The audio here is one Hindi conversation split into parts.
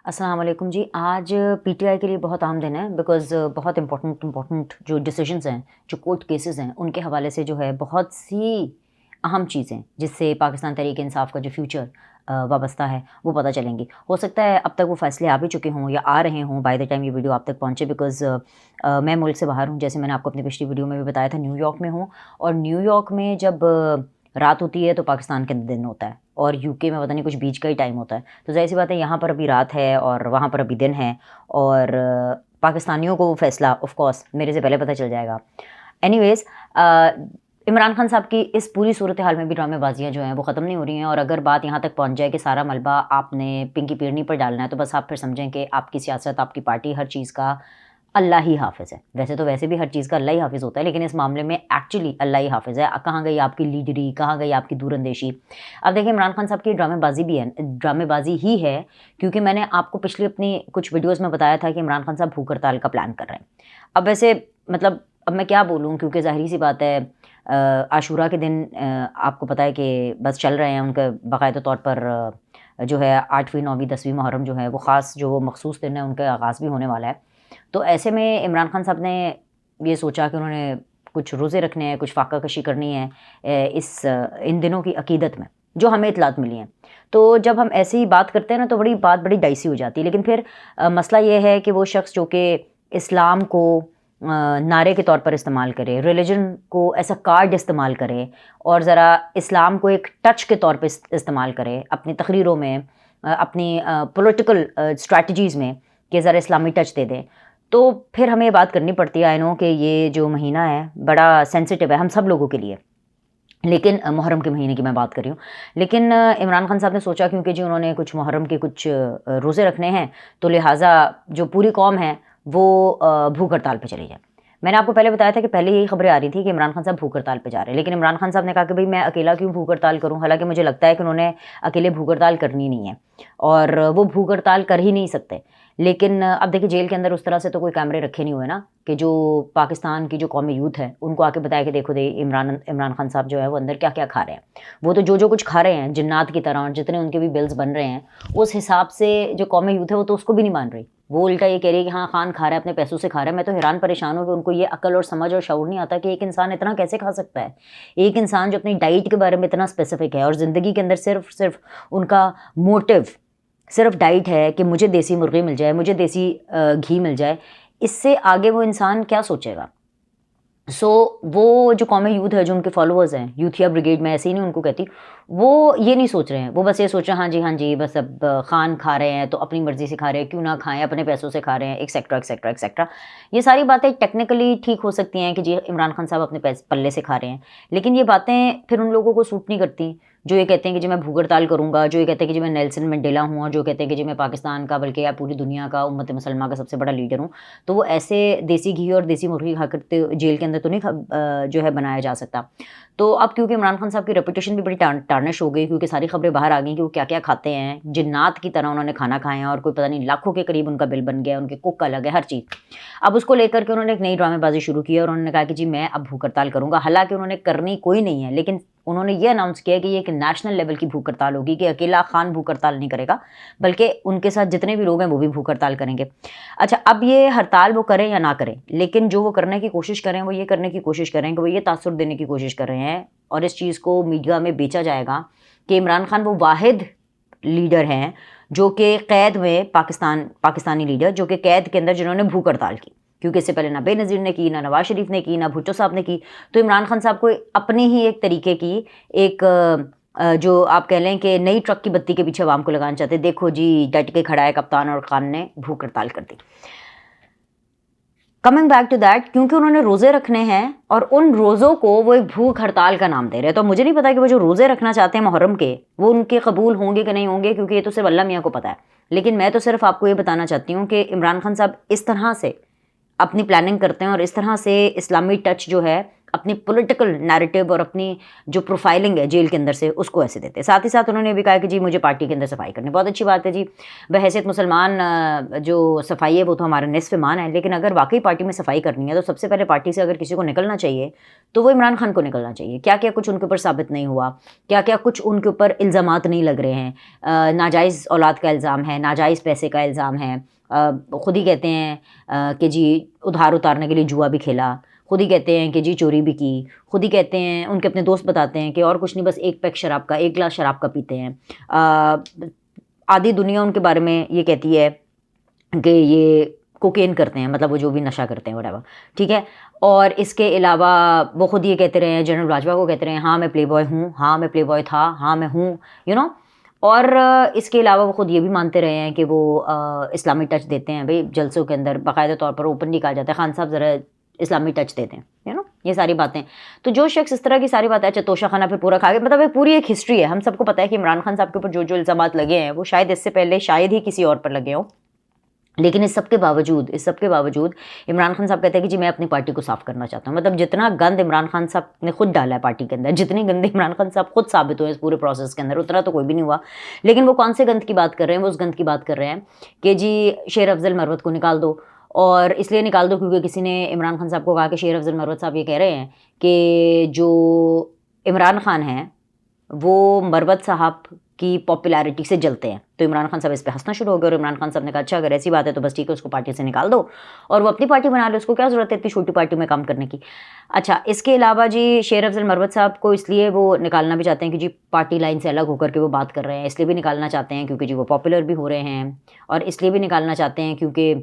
अस्सलाम वालेकुम जी। आज पीटीआई के लिए बहुत आम दिन है बिकॉज़ बहुत इम्पोर्टेंट जो डिसीजंस हैं, जो कोर्ट केसेस हैं, उनके हवाले से जो है बहुत सी अहम चीज़ें जिससे पाकिस्तान तहरीक इंसाफ का जो फ्यूचर वाबस्ता है वो पता चलेंगी। हो सकता है अब तक वो फ़ैसले आ भी चुके हों या आ रहे हों बाय द टाइम ये वीडियो आप तक पहुँचे बिकॉज़ मैं मुल्क से बाहर हूँ। जैसे मैंने आपको अपनी पिछली वीडियो में भी बताया था, न्यूयॉर्क में हूँ और न्यूयॉर्क में जब रात होती है तो पाकिस्तान के अंदर दिन होता है और यूके में पता नहीं कुछ बीच का ही टाइम होता है। तो ज़ाहिर सी बात है यहाँ पर अभी रात है और वहाँ पर अभी दिन है और पाकिस्तानियों को वो फ़ैसला ऑफ कोर्स मेरे से पहले पता चल जाएगा। एनीवेज़ इमरान खान साहब की इस पूरी सूरत हाल में भी ड्रामेबाजियाँ जो हैं वो ख़त्म नहीं हो रही हैं और अगर बात यहाँ तक पहुँच जाए कि सारा मलबा आपने पिंकी पिरनी पर डालना है तो बस आप फिर समझें कि आपकी सियासत, आपकी पार्टी, हर चीज़ का अल्लाह ही हाफ़िज़ है। वैसे भी हर चीज़ का अल्लाह ही हाफ़िज़ होता है, लेकिन इस मामले में एक्चुअली अल्लाह ही हाफ़िज़ है। कहाँ गई आपकी लीडरी, कहाँ गई आपकी दूरअंदेशी। अब देखिए इमरान खान साहब की ड्रामेबाज़ी भी है, ड्रामेबाज़ी ही है, क्योंकि मैंने आपको पिछली अपनी कुछ वीडियोज़ में बताया था कि इमरान खान साहब भूख हड़ताल का प्लान कर रहे हैं। अब वैसे मतलब अब मैं क्या बोलूँ, क्योंकि ज़ाहिर-सी बात है आशूरा के दिन आपको पता है कि बस चल रहे हैं उनके बाकायदा तौर पर जो है 8वीं 9वीं 10वीं मुहर्रम जो है वो ख़ास जो वो मख़सूस दिन है उनका आगाज़ भी होने वाला है। तो ऐसे में इमरान खान साहब ने ये सोचा कि उन्होंने कुछ रोज़े रखने हैं, कुछ फ़ाका कशी करनी है इन दिनों की अक़ीदत में, जो हमें इत्तलात मिली हैं। तो जब हम ऐसी बात करते हैं ना तो बात बड़ी डाइसी हो जाती है। लेकिन फिर मसला ये है कि वो शख़्स जो कि इस्लाम को नारे के तौर पर इस्तेमाल करे, रिलीजन को एज़ अ कार्ड इस्तेमाल करे और ज़रा इस्लाम को एक टच के तौर पे इस्तेमाल करे अपनी तकरीरों में, अपनी पॉलिटिकल स्ट्रैटेजीज़ में कि ज़रा इस्लामी टच दे दें। तो फिर हमें ये बात करनी पड़ती है। आई नो कि ये जो महीना है बड़ा सेंसिटिव है हम सब लोगों के लिए, लेकिन मुहर्रम के महीने की मैं बात कर रही हूँ। लेकिन इमरान खान साहब ने सोचा क्योंकि जी उन्होंने कुछ मुहर्रम के कुछ रोज़े रखने हैं, तो लिहाजा जो पूरी कौम है वो भूख हड़ताल पे चली जाए। मैंने आपको पहले बताया था कि पहले यही खबरें आ रही थी कि इमरान खान साहब भूख हड़ताल पे जा रहे हैं, लेकिन इमरान खान साहब ने कहा कि भाई मैं अकेला क्यों भूख हड़ताल करूँ, हालांकि मुझे लगता है कि उन्होंने अकेले भूख हड़ताल करनी नहीं है और वो भूख हड़ताल कर ही नहीं सकते। लेकिन अब देखिए जेल के अंदर उस तरह से तो कोई कैमरे रखे नहीं हुए ना कि जो पाकिस्तान की जो कौमी यूथ है उनको आके बताया कि देखो इमरान खान साहब जो है वो अंदर क्या क्या खा रहे हैं। वो तो जो कुछ खा रहे हैं जिन्नात की तरह, और जितने उनके भी बिल्स बन रहे हैं उस हिसाब से जो कौमी यूथ है वो तो उसको भी नहीं मान रही। वो उल्टा ये कह रही है कि हाँ खान खा रहा है, अपने पैसों से खा रहा है। मैं तो हैरान परेशान हूँ कि उनको ये अकल और समझ और शऊर नहीं आता कि एक इंसान इतना कैसे खा सकता है। एक इंसान जो अपनी डाइट के बारे में इतना स्पेसिफिक है और ज़िंदगी के अंदर सिर्फ उनका मोटिव सिर्फ डाइट है कि मुझे देसी मुर्गी मिल जाए, मुझे देसी घी मिल जाए, इससे आगे वो इंसान क्या सोचेगा। वो जो कौमी यूथ है, जो उनके फॉलोअर्स हैं, यूथिया ब्रिगेड, मैं ऐसे ही नहीं उनको कहती, वो ये नहीं सोच रहे हैं। वो बस ये सोच रहे हैं हाँ जी बस अब खान खा रहे हैं तो अपनी मर्ज़ी से खा रहे हैं, क्यों ना खाएं, अपने पैसों से खा रहे हैं, एक्सेट्रा एक्सेट्रा एक्सेट्रा। ये सारी बातें टेक्निकली ठीक हो सकती हैं कि जी इमरान खान साहब अपने पल्ले से खा रहे हैं, लेकिन ये बातें फिर उन लोगों को सूट नहीं करती जो ये कहते हैं कि जी मैं भूख हड़ताल करूँगा, जो ये कहते हैं कि जी मैं नेल्सन मंडेला हूँ, और जो कहते हैं कि जी मैं पाकिस्तान का बल्कि या पूरी दुनिया का उम्मत मुसलमा का सबसे बड़ा लीडर हूँ। तो वो ऐसे देसी घी और देसी मुर्गी खा करते जेल के अंदर तो नहीं जो है बनाया जा सकता। तो अब क्योंकि इमरान खान साहब की रेपुटेशन भी बड़ी टार्निश हो गई, क्योंकि सारी खबरें बाहर आ गई कि वो क्या क्या खाते हैं, जिन्नात की तरह उन्होंने खाना खाया है और कोई पता नहीं लाखों के करीब उनका बिल बन गया, उनके कुक अलग है, हर चीज़। अब उसको लेकर के उन्होंने एक नई ड्रामेबाजी शुरू की और उन्होंने कहा कि जी मैं अब भूख हड़ताल करूँगा। हालांकि उन्होंने करनी कोई नहीं है, लेकिन उन्होंने ये अनाउंस किया कि ये एक नेशनल लेवल की भूख हड़ताल होगी, कि अकेला खान भूख हड़ताल नहीं करेगा बल्कि उनके साथ जितने भी लोग हैं वो भी भूख हड़ताल करेंगे। अच्छा, अब ये हड़ताल वो करें या ना करें, लेकिन जो वो करने की कोशिश करें वो ये करने की कोशिश करें कि वो ये तासुर देने की कोशिश कर रहे हैं और इस चीज़ को मीडिया में बेचा जाएगा कि इमरान खान वो वाहिद लीडर हैं जो कि कैद में पाकिस्तानी लीडर जो कि कैद के अंदर जिन्होंने भूख हड़ताल की, क्योंकि इससे पहले ना बेनज़ीर ने की, ना नवाज शरीफ ने की, ना भुट्टो साहब ने की। तो इमरान खान साहब को अपनी ही एक तरीके की एक जो आप कह लें कि नई ट्रक की बत्ती के पीछे आवाम को लगाना चाहते, देखो जी डट के खड़ा है कप्तान और खान ने भूख हड़ताल कर दी। कमिंग बैक टू दैट, क्योंकि उन्होंने रोज़े रखने हैं और उन रोज़ों को वो एक भूख हड़ताल का नाम दे रहे हैं। तो मुझे नहीं पता कि वो जो रोज़े रखना चाहते हैं मुहर्रम के, वो उनके कबूल होंगे कि नहीं होंगे, क्योंकि ये तो सिर्फ अल्लाह मियाँ को पता है। लेकिन मैं तो सिर्फ आपको ये बताना चाहती हूँ कि इमरान खान साहब इस तरह से अपनी प्लानिंग करते हैं और इस तरह से इस्लामी टच जो है अपनी पॉलिटिकल नैरेटिव और अपनी जो प्रोफाइलिंग है जेल के अंदर से उसको ऐसे देते हैं। साथ ही साथ उन्होंने भी कहा कि जी मुझे पार्टी के अंदर सफाई करनी, बहुत अच्छी बात है जी। बहैसियत मुसलमान जो सफाई है वो तो हमारा निस्फ़ ईमान है, लेकिन अगर वाकई पार्टी में सफाई करनी है तो सबसे पहले पार्टी से अगर किसी को निकलना चाहिए तो वो इमरान खान को निकलना चाहिए। क्या क्या कुछ उनके ऊपर साबित नहीं हुआ, क्या क्या कुछ उनके ऊपर इल्ज़ामात नहीं लग रहे हैं, नाजायज़ औलाद का इल्ज़ाम है, नाजायज़ पैसे का इल्ज़ाम है, खुद ही कहते हैं कि जी उधार उतारने के लिए जुआ भी खेला, खुद ही कहते हैं कि जी चोरी भी की, खुद ही कहते हैं, उनके अपने दोस्त बताते हैं कि और कुछ नहीं बस एक पैक शराब का, एक गिलास शराब का पीते हैं। आधी दुनिया उनके बारे में ये कहती है कि ये कोकेन करते हैं, मतलब वो जो भी नशा करते हैं व्हाटएवर, ठीक है। और इसके अलावा वो खुद ये कहते रहे हैं, जनरल बाजवा को कहते रहे हैं हाँ मैं प्ले बॉय हूँ, हाँ मैं प्ले बॉय था, हाँ मैं हूँ, यू नो। और इसके अलावा वो खुद ये भी मानते रहे हैं कि वो इस्लामी टच देते हैं। भाई जलसों के अंदर बाकायदा तौर पर ओपनली कहा जाता है खान साहब ज़रा इस्लामी टच देते हैं, यू नो, ये सारी बातें। तो जो शख्स इस तरह की सारी बातें, अच्छा तोशा खाना फिर पूरा खा गए, मतलब ये पूरी एक हिस्ट्री है। हम सबको पता है कि इमरान खान साहब के ऊपर जो जो इल्ज़ामात लगे हैं वो शायद इससे पहले शायद ही किसी और पर लगे हों, लेकिन इस सब के बावजूद इमरान खान साहब कहते हैं कि जी मैं अपनी पार्टी को साफ़ करना चाहता हूँ। मतलब जितना गंद इमरान खान साहब ने खुद डाला है पार्टी के अंदर, जितनी गंदे इमरान खान साहब खुद साबित हुए इस पूरे प्रोसेस के अंदर, उतना तो कोई भी नहीं हुआ। लेकिन वो कौन से गंद की बात कर रहे हैं? वो उस गंद की बात कर रहे हैं कि जी शेर अफजल मरवत को निकाल दो, और इसलिए निकाल दो क्योंकि किसी ने इमरान खान साहब को कहा कि शेर अफजल मरवत साहब ये कह रहे हैं कि जो इमरान खान हैं वो मरवत साहब की पॉपुलैरिटी से जलते हैं। तो इमरान खान साहब इस पे हंसना शुरू हो गए और इमरान खान साहब ने कहा अच्छा अगर ऐसी बात है तो बस ठीक है, उसको पार्टी से निकाल दो और वो अपनी पार्टी बना ले, उसको क्या ज़रूरत है इतनी छोटी पार्टी में काम करने की। अच्छा, इसके अलावा जी शेर अफजल मरवत साहब को इसलिए वो निकालना भी चाहते हैं कि जी पार्टी लाइन से अलग होकर के वो बात कर रहे हैं, इसलिए भी निकालना चाहते हैं क्योंकि जी वो पॉपुलर भी हो रहे हैं, और इसलिए भी निकालना चाहते हैं क्योंकि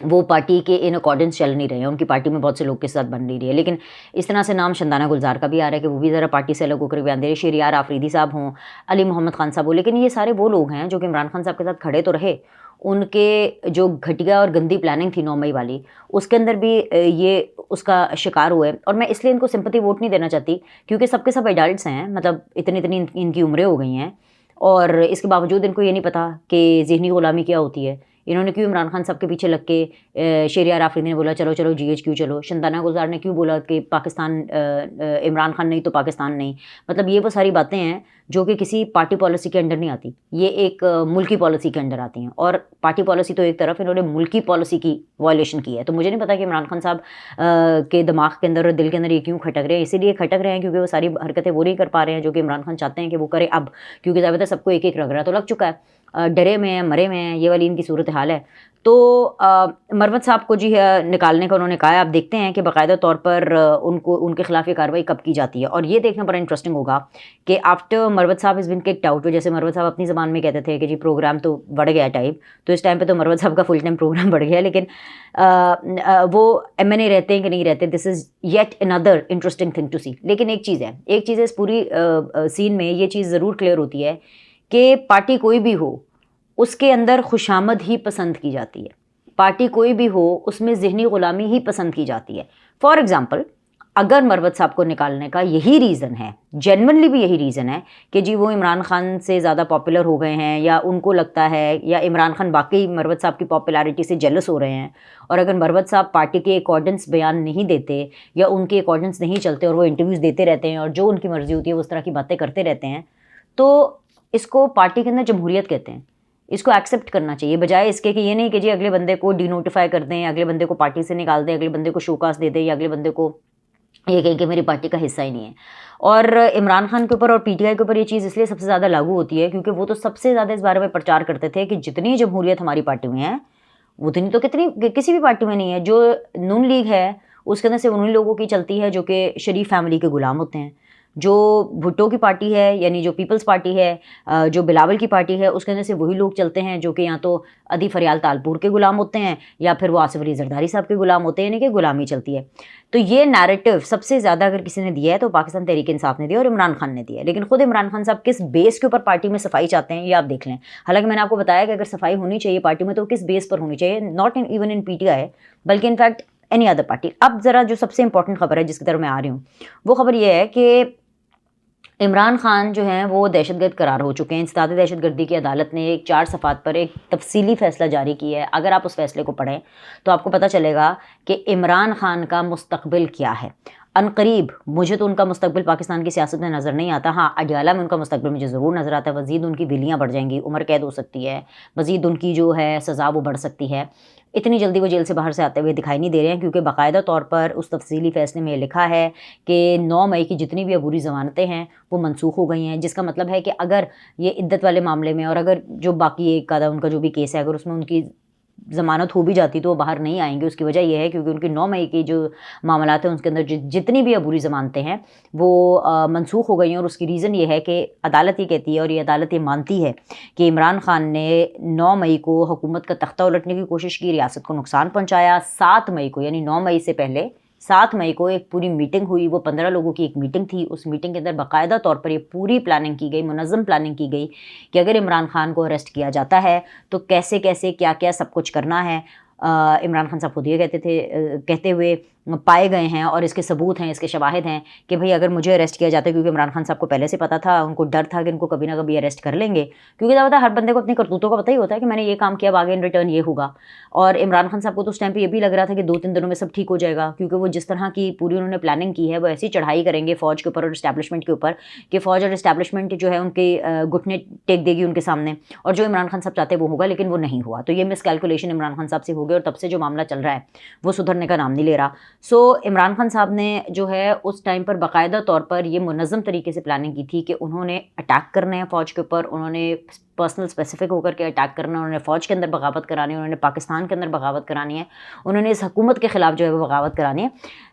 वो पार्टी के इन अकॉर्डेंस चल नहीं रहे हैं, उनकी पार्टी में बहुत से लोग के साथ बन नहीं रही है। लेकिन इस तरह से नाम शंदाना गुलजार का भी आ रहा है कि वो भी ज़रा पार्टी से अलग होकर बयान दे रहे। शेरियार आफरीदी साहब हों, अली मोहम्मद खान साहब हो, लेकिन ये सारे वो लोग हैं जो कि इमरान खान साहब के साथ खड़े तो रहे, उनके जो घटिया और गंदी प्लानिंग थी 9 मई वाली, उसके अंदर भी ये उसका शिकार हुए। और मैं इसलिए इनको सिंपैथी वोट नहीं देना चाहती क्योंकि सबके सब एडल्ट्स हैं, मतलब इतनी इतनी इनकी उम्रें हो गई हैं, और इसके बावजूद इनको ये नहीं पता कि ज़हनी ग़ुलामी क्या होती है। इन्होंने क्यों इमरान खान साहब के पीछे लग के, शेरियार आफरीदी ने बोला चलो चलो GHQ चलो, शंदाना गुलजार ने क्यों बोला कि पाकिस्तान इमरान खान नहीं तो पाकिस्तान नहीं। मतलब ये वो सारी बातें हैं जो कि किसी पार्टी पॉलिसी के अंडर नहीं आती, ये एक मुल्की पॉलिसी के अंडर आती हैं। और पार्टी पॉलिसी तो एक तरफ, इन्होंने मुल्की पॉलिसी की वायलेशन की है। तो मुझे नहीं पता कि इमरान खान साहब के दिमाग के अंदर और दिल के अंदर ये क्यों खटक रहे हैं। इसीलिए खटक रहे हैं क्योंकि वो सारी हरकतें वो नहीं कर पा रहे हैं जो कि इमरान खान चाहते हैं कि वो करे अब, क्योंकि ज़्यादातर सबको एक एक रगड़ा तो लग चुका है, डरे में हैं, मरे में हैं, ये वाली इनकी सूरत हाल है। तो मरवत साहब को जी निकालने का उन्होंने कहा है। आप देखते हैं कि बाकायदा तौर पर उनको उनके खिलाफ ये कार्रवाई कब की जाती है, और ये देखना बड़ा इंटरेस्टिंग होगा कि आफ्टर मरवत साहब इज़ बिन किक्ड आउट, जैसे मरवत साहब अपनी ज़बान में कहते थे कि जी प्रोग्राम तो बढ़ गया टाइम, तो इस टाइम पे तो मरवत साहब का फुल टाइम प्रोग्राम बढ़ गया, लेकिन वो MNA रहते हैं कि नहीं रहते, this is yet another interesting thing to see. लेकिन एक चीज़ है इस पूरी सीन में ये चीज़ ज़रूर क्लियर होती है कि पार्टी कोई भी हो उसके अंदर खुशामद ही पसंद की जाती है, पार्टी कोई भी हो उसमें ज़हनी ग़ुलामी ही पसंद की जाती है। फॉर एग्ज़ाम्पल, अगर मरवत साहब को निकालने का यही रीज़न है, जेन्युइनली भी यही रीज़न है कि जी वो इमरान खान से ज़्यादा पॉपुलर हो गए हैं, या उनको लगता है, या इमरान खान वाकई मरवत साहब की पॉपुलैरिटी से जेलस हो रहे हैं, और अगर मरवत साहब पार्टी के अकॉर्डेंस बयान नहीं देते या उनके अकॉर्डेंस नहीं चलते और वो इंटरव्यूज़ देते रहते हैं और जो उनकी मर्ज़ी होती है उस तरह की बातें करते रहते हैं, तो इसको पार्टी के अंदर जमहूरियत कहते हैं। इसको एक्सेप्ट करना चाहिए, बजाय इसके कि ये नहीं कि जी अगले बंदे को डिनोटिफाई कर दें, अगले बंदे को पार्टी से निकाल दें, अगले बंदे को शोकास दे दें, या अगले बंदे को ये कहें कि मेरी पार्टी का हिस्सा ही नहीं है। और इमरान खान के ऊपर और PTI के ऊपर ये चीज़ इसलिए सबसे ज़्यादा लागू होती है क्योंकि वो तो सबसे ज़्यादा इस बारे में प्रचार करते थे कि जितनी जमहूरियत हमारी पार्टी में है उतनी तो किसी भी पार्टी में नहीं है। जो नून लीग है उसके अंदर से उन्हीं लोगों की चलती है जो कि शरीफ फैमिली के गुलाम होते हैं। जो भुट्टो की पार्टी है, यानी जो पीपल्स पार्टी है, जो बिलावल की पार्टी है, उसके अंदर से वही लोग चलते हैं जो कि या तो अदी फरियाल तालपुर के गुलाम होते हैं या फिर वो आसिफ अली जरदारी साहब के गुलाम होते हैं, यानी कि गुलामी चलती है। तो ये नैरेटिव सबसे ज़्यादा अगर किसी ने दिया है तो पाकिस्तान तहरीक इंसाफ ने दिया और इमरान खान ने दिया है। लेकिन खुद इमरान खान साहब किस बेस के ऊपर पार्टी में सफाई चाहते हैं ये आप देख लें। हालांकि मैंने आपको बताया कि अगर सफाई होनी चाहिए पार्टी में तो किस बेस पर होनी चाहिए, नॉट इवन इन PTI बल्कि इनफैक्ट एनी अदर पार्टी। अब ज़रा जो सबसे इंपॉर्टेंट खबर है जिसकी तरफ मैं आ रही हूँ वो खबर ये है कि इमरान खान जो हैं वो दहशतगर्द करार हो चुके हैं। इंसदाद दहशतगर्दी की अदालत ने एक 4 सफ़ात पर एक तफसीली फ़ैसला जारी किया है। अगर आप उस फैसले को पढ़ें तो आपको पता चलेगा कि इमरान खान का मुस्तकबिल क्या है। अनकरीब मुझे तो उनका मुस्तकबिल पाकिस्तान की सियासत में नज़र नहीं आता। हाँ, अडयाला में उनका मुस्तकबिल मुझे ज़रूर नज़र आता है। मज़ीद उनकी बिलियाँ बढ़ जाएंगी, उम्र कैद हो सकती है, मज़ीद उनकी जो है सज़ा वो बढ़ सकती है। इतनी जल्दी वो जेल से बाहर से आते हुए दिखाई नहीं दे रहे हैं, क्योंकि बाकायदा तौर पर उस तफसीली फ़ैसले में लिखा है कि 9 मई की जितनी भी अबूरी ज़मानतें हैं वो मनसूख हो गई हैं। जिसका मतलब है कि अगर ये इद्दत वाले मामले में और अगर जो बाकी एक आधा उनका जो भी केस है अगर उसमें उनकी ज़मानत हो भी जाती तो वो बाहर नहीं आएंगे। उसकी वजह यह है क्योंकि उनकी 9 मई की जो मामलात हैं उसके अंदर जितनी भी अबूरी ज़मानतें हैं वो मनसूख हो गई हैं। और उसकी रीज़न ये है कि अदालत ये कहती है और ये अदालत ये मानती है कि इमरान खान ने 9 मई को हुकूमत का तख्ता उलटने की कोशिश की, रियासत को नुकसान पहुँचाया। 7 मई को यानी 9 मई से पहले 7 मई को एक पूरी मीटिंग हुई, वो 15 लोगों की एक मीटिंग थी। उस मीटिंग के अंदर बाकायदा तौर पर ये पूरी प्लानिंग की गई, मुनज़्ज़म प्लानिंग की गई कि अगर इमरान खान को अरेस्ट किया जाता है तो कैसे कैसे क्या क्या सब कुछ करना है। इमरान खान साहब खुद ये कहते हुए पाए गए हैं और इसके सबूत हैं, इसके शवाहिद हैं कि भाई अगर मुझे अरेस्ट किया जाता है, क्योंकि इमरान खान साहब को पहले से पता था, उनको डर था कि इनको कभी ना कभी अरेस्ट कर लेंगे, क्योंकि क्या पता हर बंदे को अपनी करतूतों का पता ही होता है कि मैंने ये काम किया, अब आगे इन रिटर्न ये होगा। और इमरान खान साहब को तो उस टाइम पर ये भी लग रहा था कि 2-3 दिनों में सब ठीक हो जाएगा, क्योंकि वो जिस तरह की पूरी उन्होंने प्लानिंग की है वो ऐसी चढ़ाई करेंगे फ़ौज के ऊपर और इस्टेब्लिशमेंट के ऊपर कि फ़ौज और इस्टेब्लिशमेंट जो है उनके घुटने टेक देगी उनके सामने, और जो इमरान खान साहब चाहते वो होगा, लेकिन वो नहीं हुआ। तो ये मिसकैलकुलेशन इमरान खान साहब से हो गई और तब से जो मामला चल रहा है वो सुधरने का नाम नहीं ले रहा। सो इमरान खान साहब ने जो है उस टाइम पर बाकायदा तौर पर ये मुनज़्ज़म तरीके से प्लानिंग की थी कि उन्होंने अटैक करने हैं फ़ौज के ऊपर, उन्होंने पर्सनल स्पेसिफिक होकर के अटैक करना, उन्होंने फ़ौज के अंदर बगावत करानी है, उन्होंने पाकिस्तान के अंदर बगावत करानी है, उन्होंने इस हुकूमत के ख़िलाफ़ जो है वो बगावत करानी है।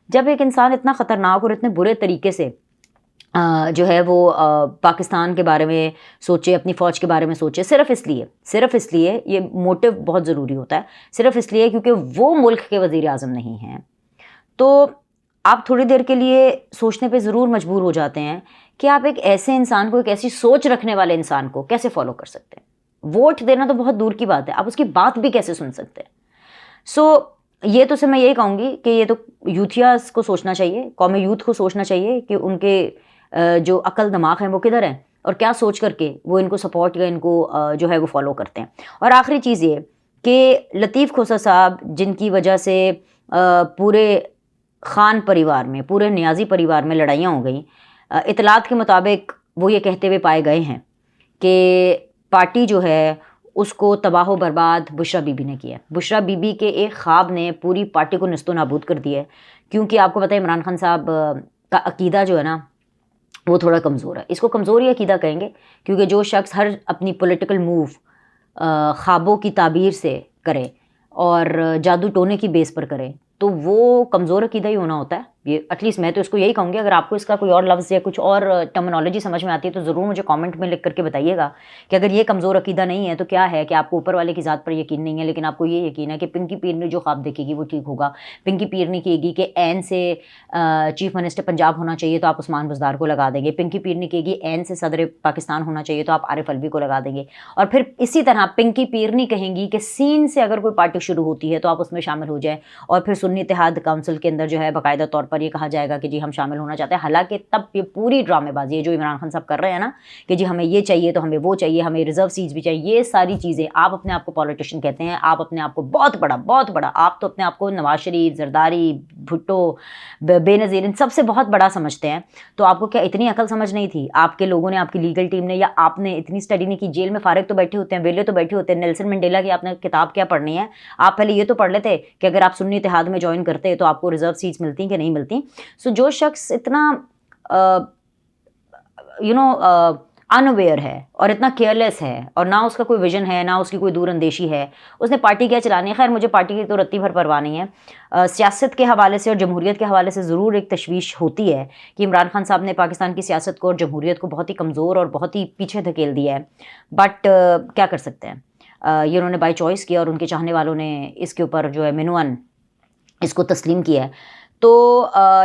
जब एक इंसान इतना ख़तरनाक और इतने बुरे तरीके से जो है वो पाकिस्तान के बारे में सोचे, अपनी फ़ौज के बारे में सोचे, सिर्फ़ इसलिए ये मोटिव बहुत ज़रूरी होता है, सिर्फ़ इसलिए क्योंकि वो मुल्क के वज़ीर आज़म नहीं हैं, तो आप थोड़ी देर के लिए सोचने पे ज़रूर मजबूर हो जाते हैं कि आप एक ऐसे इंसान को, एक ऐसी सोच रखने वाले इंसान को कैसे फॉलो कर सकते हैं। वोट देना तो बहुत दूर की बात है, आप उसकी बात भी कैसे सुन सकते हैं। सो ये तो सिर्फ मैं यही कहूँगी कि ये तो यूथियास को सोचना चाहिए, कौम यूथ को सोचना चाहिए कि उनके जो अकल दिमाग हैं वो किधर हैं और क्या सोच करके वो इनको सपोर्ट या इनको जो है वो फॉलो करते हैं। और आखिरी चीज़ ये कि लतीफ़ खोसा साहब, जिनकी वजह से पूरे ख़ान परिवार में, पूरे नियाज़ी परिवार में लड़ाइयाँ हो गई, इतलात के मुताबिक वो ये कहते हुए पाए गए हैं कि पार्टी जो है उसको तबाह बर्बाद बुशरा बीबी ने किया। बुशरा बीबी के एक ख्वाब ने पूरी पार्टी को नस्तो नाबूद कर दिया है, क्योंकि आपको पता है इमरान खान साहब का अकीदा जो है ना वो थोड़ा कमज़ोर है। इसको कमज़ोर ही अकीदा कहेंगे, क्योंकि जो शख्स हर अपनी पॉलिटिकल मूव ख्वाबों की ताबीर से करे और जादू टोने की बेस पर करे तो वो कमज़ोर अकीदा ही होना होता है। ये एटलीस्ट मैं तो इसको यही कहूँगी। अगर आपको इसका कोई और लफ्ज़ या कुछ और टर्मिनोलॉजी समझ में आती है तो ज़रूर मुझे कमेंट में लिख करके बताइएगा कि अगर ये कमज़ोर अकीदा नहीं है तो क्या है, कि आपको ऊपर वाले की ज़ात पर यकीन नहीं है, लेकिन आपको ये यकीन है कि पिंकी पीरनी जो ख्वाब देखेगी वो ठीक होगा। पिंकी पीरनी कहेगी कि एन से चीफ मिनिस्टर पंजाब होना चाहिए तो आप उस्मान बुज़दार को लगा देंगे। पिंकी पीरनी कहेगी एन से सदर पाकिस्तान होना चाहिए तो आप आरिफ अलवी को लगा देंगे। और फिर इसी तरह पिंकी पीरनी कहेंगी कि सीन से अगर कोई पार्टी शुरू होती है तो आप उसमें शामिल हो जाएँ, और फिर सुन्नी इत्तेहाद काउंसिल के अंदर जो है बाकायदा तौर पर ये कहा जाएगा कि जी हम शामिल होना चाहते हैं। हालांकि तब ये पूरी ड्रामेबाजी है जो इमरान खान साहब कर रहे हैं ना, कि जी हमें ये चाहिए तो हमें वो चाहिए, हमें रिजर्व सीट्स भी चाहिए, ये सारी चीज़ें। आप अपने आप को पॉलिटिशियन कहते हैं, आप अपने आप को बहुत बड़ा, आप तो अपने आप को नवाज शरीफ, जरदारी, भुट्टो, बेनज़ीर, इन सबसे बहुत बड़ा समझते हैं। तो आपको क्या इतनी अकल समझ नहीं थी? आपके लोगों ने, आपकी लीगल टीम ने, या आपने इतनी स्टडी नहीं की? जेल में फारिग तो बैठे होते हैं, वेले तो बैठे होते हैं। नेल्सन मंडेला की आपने किताब क्या पढ़नी है? आप पहले ये तो पढ़ लेते कि अगर आप सुन्नी इत्तेहाद में ज्वाइन करते तो आपको रिजर्व सीट्स मिलती कि नहीं मिलती। सो जो शख्स इतना अनअवेयर है और इतना केयरलेस है और ना उसका कोई विजन है, ना उसकी कोई दूरअंदेशी है, उसने पार्टी क्या चलानी है। खैर मुझे पार्टी की तो रत्ती भर परवाह नहीं है। सियासत के हवाले से और जमहूरियत के हवाले से ज़रूर एक तशवीश होती है कि इमरान खान साहब ने पाकिस्तान की सियासत को और जमहूरियत को बहुत ही कमज़ोर और बहुत ही पीछे धकेल दिया है। बट क्या कर सकते हैं, ये उन्होंने बाई चॉइस किया और उनके चाहने वालों ने इसके ऊपर जो है मिनवन इसको तस्लीम किया है। तो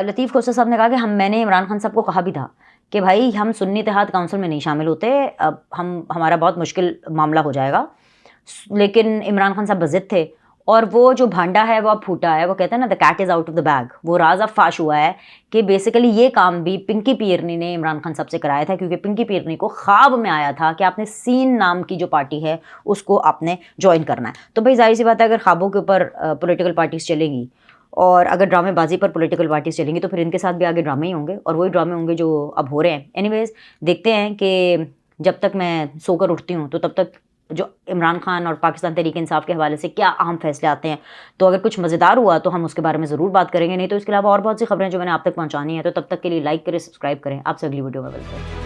लतीफ़ खोसा साहब ने कहा कि मैंने इमरान खान साहब को कहा भी था कि भाई हम सुन्नी इत्तेहाद काउंसिल में नहीं शामिल होते, अब हमारा बहुत मुश्किल मामला हो जाएगा। लेकिन इमरान खान साहब बज़िद थे और वो जो भांडा है वो अब फूटा है। वो कहते हैं ना, the cat is out of the bag. वो राज अब फाश हुआ है कि बेसिकली ये काम भी पिंकी पीरनी ने इमरान खान साहब से कराया था, क्योंकि पिंकी पीरनी को ख्वाब में आया था कि आपने सीन नाम की जो पार्टी है उसको आपने ज्वाइन करना है। तो भाई जाहिर सी बात है, अगर ख्वाबों के ऊपर पॉलिटिकल पार्टीज़ चलेंगी और अगर ड्रामेबाजी पर पॉलिटिकल पार्टीज चलेंगी तो फिर इनके साथ भी आगे ड्रामे ही होंगे, और वही ड्रामे होंगे जो अब हो रहे हैं। एनीवेज, देखते हैं कि जब तक मैं सोकर उठती हूँ तो तब तक जो इमरान खान और पाकिस्तान तहरीक इंसाफ के हवाले से क्या अहम फैसले आते हैं। तो अगर कुछ मज़ेदार हुआ तो हम उसके बारे में ज़रूर बात करेंगे, नहीं तो इसके अलावा और बहुत सी खबरें जो मैंने आप तक पहुँचानी है। तो तब तक के लिए लाइक करें, सब्सक्राइब करें। आपसे अगली वीडियो में मिलते हैं।